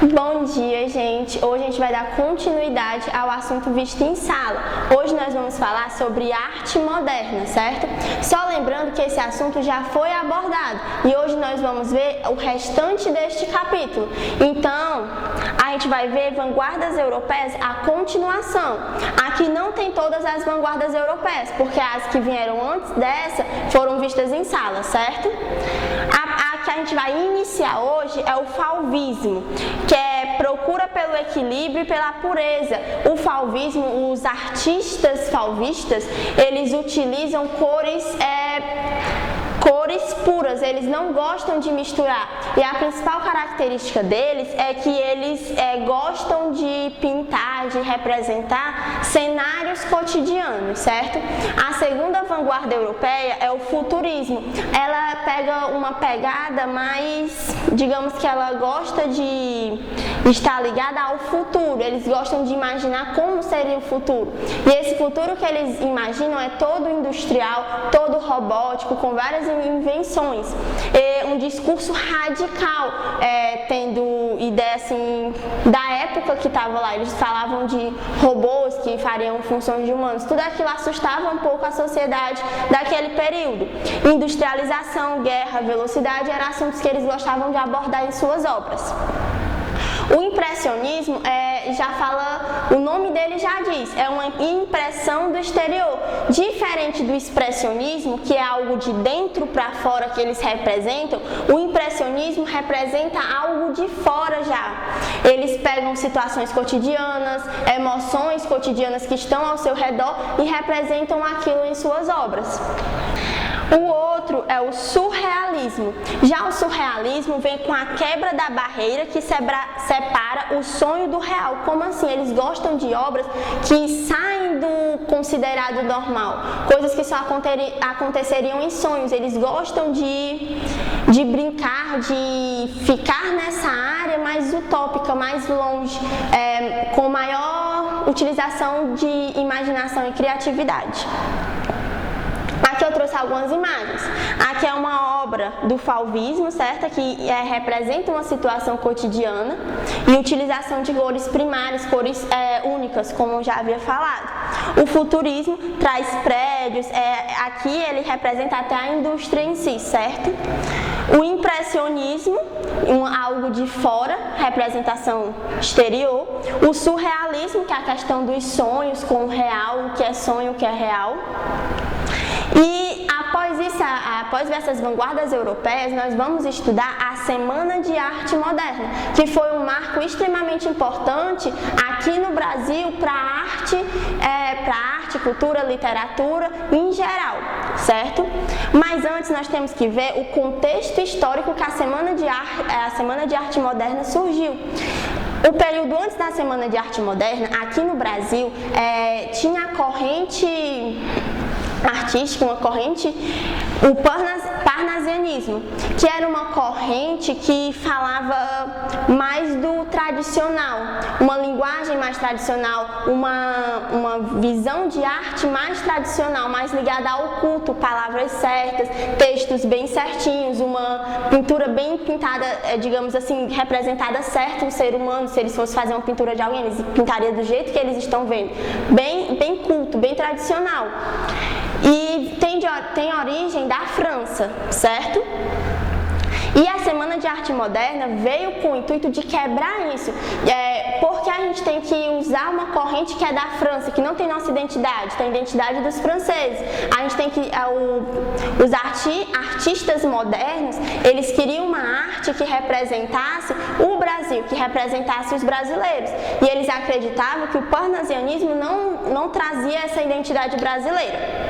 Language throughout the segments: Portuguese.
Bom dia, gente! Hoje a gente vai dar continuidade ao assunto visto em sala. Hoje nós vamos falar sobre arte moderna, certo? Só lembrando que esse assunto já foi abordado e hoje nós vamos ver o restante deste capítulo. Então, a gente vai ver vanguardas europeias, a continuação. Aqui não tem todas as vanguardas europeias, porque as que vieram antes dessa foram vistas em sala, certo? A que a gente vai iniciar hoje é o fauvismo, que é procura pelo equilíbrio e pela pureza. O fauvismo, os artistas fauvistas, eles utilizam cores puras, eles não gostam de misturar. E a principal característica deles é que eles gostam de pintar, de representar cenários cotidianos, certo? A segunda vanguarda europeia é o futurismo. Ela pega uma pegada mais, digamos que ela gosta de estar ligada ao futuro. Eles gostam de imaginar como seria o futuro. E esse futuro que eles imaginam é todo industrial, todo robótico, com várias invenções, um discurso radical, tendo ideia assim da época que estava lá. Eles falavam de robôs que fariam funções de humanos. Tudo aquilo assustava um pouco a sociedade daquele período. Industrialização, guerra, velocidade eram assuntos que eles gostavam de abordar em suas obras. O impressionismo já fala, o nome dele já diz, é uma impressão do exterior. Diferente do expressionismo, que é algo de dentro para fora que eles representam, o impressionismo representa algo de fora já. Eles pegam situações cotidianas, emoções cotidianas que estão ao seu redor e representam aquilo em suas obras. O outro é o surrealismo. Já o surrealismo vem com a quebra da barreira que separa o sonho do real. Como assim? Eles gostam de obras que saem do considerado normal, coisas que só aconteceriam em sonhos. Eles gostam de brincar, de ficar nessa área mais utópica, mais longe, com maior utilização de imaginação e criatividade. Aqui eu trouxe algumas imagens. Aqui é uma obra do fauvismo, certo? Que representa uma situação cotidiana e utilização de cores primárias, cores únicas, como eu já havia falado. O futurismo traz prédios, aqui ele representa até a indústria em si, certo? O impressionismo, algo de fora, representação exterior. O surrealismo, que é a questão dos sonhos com o real, o que é sonho, o que é real. E após ver essas vanguardas europeias, nós vamos estudar a Semana de Arte Moderna, que foi um marco extremamente importante aqui no Brasil para arte, cultura, literatura em geral, certo? Mas antes nós temos que ver o contexto histórico que a Semana de Arte Moderna surgiu. O período antes da Semana de Arte Moderna, aqui no Brasil, tinha a corrente artística, uma corrente, o parnasianismo, que era uma corrente que falava mais do tradicional, uma linguagem mais tradicional, uma visão de arte mais tradicional, mais ligada ao culto, palavras certas, textos bem certinhos, uma pintura bem pintada, digamos assim, representada certo um ser humano. Se eles fossem fazer uma pintura de alguém, eles pintariam do jeito que eles estão vendo, bem culto, bem tradicional. E tem origem da França, certo? E a Semana de Arte Moderna veio com o intuito de quebrar isso, porque a gente tem que usar uma corrente que é da França, que não tem nossa identidade, tem a identidade dos franceses. A gente tem que, os artistas modernos, eles queriam uma arte que representasse o Brasil, que representasse os brasileiros. E eles acreditavam que o parnasianismo não trazia essa identidade brasileira.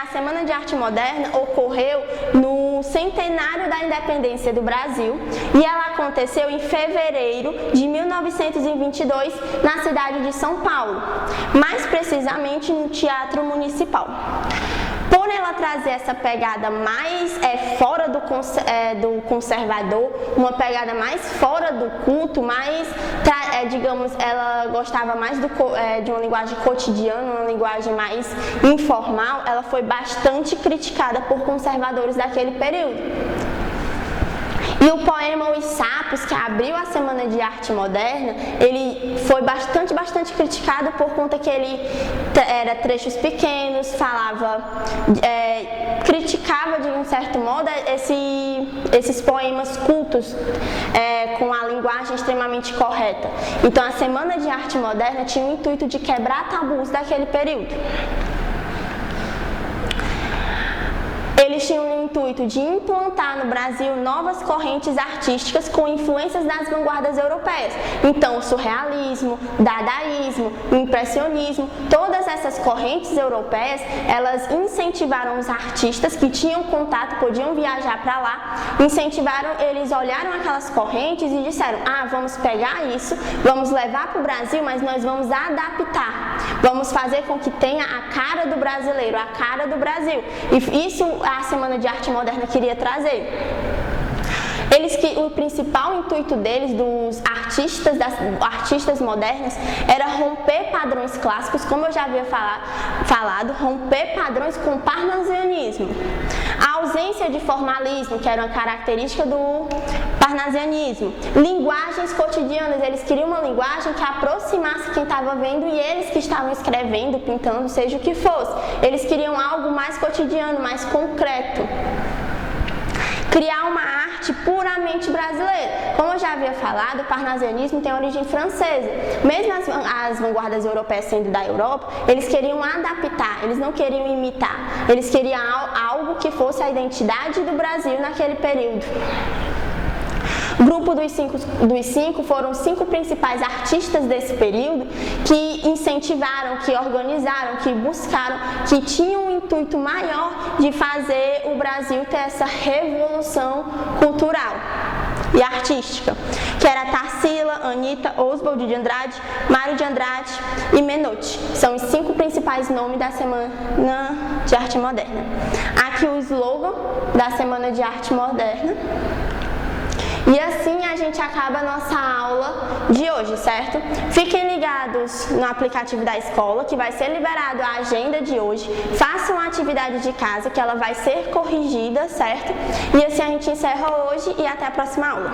A Semana de Arte Moderna ocorreu no centenário da independência do Brasil e ela aconteceu em fevereiro de 1922 na cidade de São Paulo, mais precisamente no Teatro Municipal. Por ela trazer essa pegada mais fora do conservador, uma pegada mais fora do culto, digamos, ela gostava mais de uma linguagem cotidiana, uma linguagem mais informal, ela foi bastante criticada por conservadores daquele período. E o poema Os Sapos, que abriu a Semana de Arte Moderna, ele foi bastante criticado por conta que ele era trechos pequenos, criticava de um certo modo esses poemas cultos, com a linguagem extremamente correta. Então a Semana de Arte Moderna tinha o intuito de quebrar tabus daquele período. Eles tinham o intuito de implantar no Brasil novas correntes artísticas com influências das vanguardas europeias. Então, o surrealismo, dadaísmo, o impressionismo, todas essas correntes europeias, elas incentivaram os artistas que tinham contato, podiam viajar para lá, eles olharam aquelas correntes e disseram: vamos pegar isso, vamos levar para o Brasil, mas nós vamos adaptar, vamos fazer com que tenha a cara do brasileiro, a cara do Brasil. E isso a Semana de Arte Moderna queria trazer. O principal intuito deles, dos artistas modernos, era romper padrões clássicos, como eu já havia falado, romper padrões com o parnasianismo. A ausência de formalismo, que era uma característica do parnasianismo. Linguagens cotidianas, eles queriam uma linguagem que aproximasse quem estava vendo e eles que estavam escrevendo, pintando, seja o que fosse. Eles queriam algo mais cotidiano, mais concreto. Criar uma arte puramente brasileira. Como eu já havia falado, o parnasianismo tem origem francesa. Mesmo as vanguardas europeias sendo da Europa, eles queriam adaptar, eles não queriam imitar. Eles queriam algo que fosse a identidade do Brasil naquele período. O grupo dos cinco foram os 5 principais artistas desse período que incentivaram, que organizaram, que buscaram, que tinham um intuito maior de fazer o Brasil ter essa revolução cultural e artística, que era Tarsila, Anitta, Oswald de Andrade, Mário de Andrade e Menotti. São os 5 principais nomes da Semana de Arte Moderna. Aqui o slogan da Semana de Arte Moderna. E assim a gente acaba a nossa aula de hoje, certo? Fiquem ligados no aplicativo da escola, que vai ser liberado a agenda de hoje. Façam a atividade de casa, que ela vai ser corrigida, certo? E assim a gente encerra hoje e até a próxima aula.